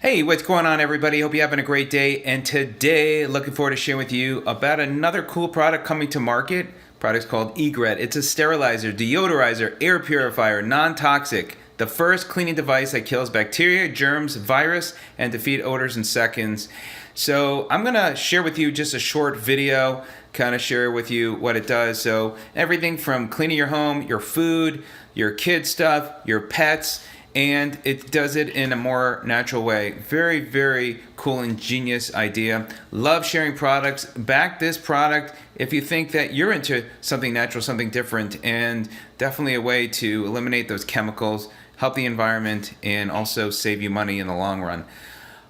Hey, what's going on, everybody? Hope you're having a great day. And today, looking forward to sharing with you about another cool product coming to market. Product's called Egret. It's a sterilizer, deodorizer, air purifier, non-toxic. The first cleaning device that kills bacteria, germs, virus, and defeat odors in seconds. So I'm gonna share with you just a short video, kind of share with you what it does. So everything from cleaning your home, your food, your kid stuff, your pets, and it does it in a more natural way. Very, very cool, ingenious idea. Love sharing products. Back this product if you think that you're into something natural, something different, and definitely a way to eliminate those chemicals, help the environment, and also save you money in the long run.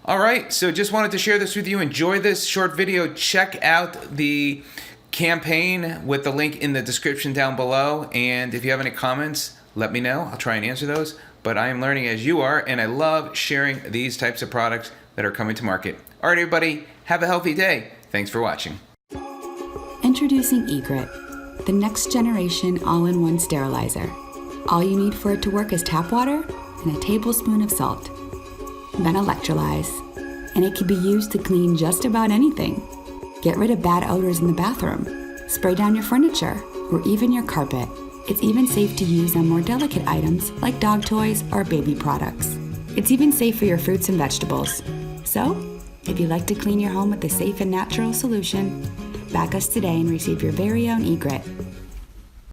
All right, so just wanted to share this with you. Enjoy this short video. Check out the campaign with the link in the description down below. And if you have any comments, let me know. I'll try and answer those. But I am learning as you are, and I love sharing these types of products that are coming to market. All right, everybody, have a healthy day. Thanks for watching. Introducing Egret, the next generation all-in-one sterilizer. All you need for it to work is tap water and a tablespoon of salt. Then electrolyze, and it can be used to clean just about anything. Get rid of bad odors in the bathroom, spray down your furniture, or even your carpet. It's even safe to use on more delicate items like dog toys or baby products. It's even safe for your fruits and vegetables. So, if you like to clean your home with a safe and natural solution, back us today and receive your very own Egret.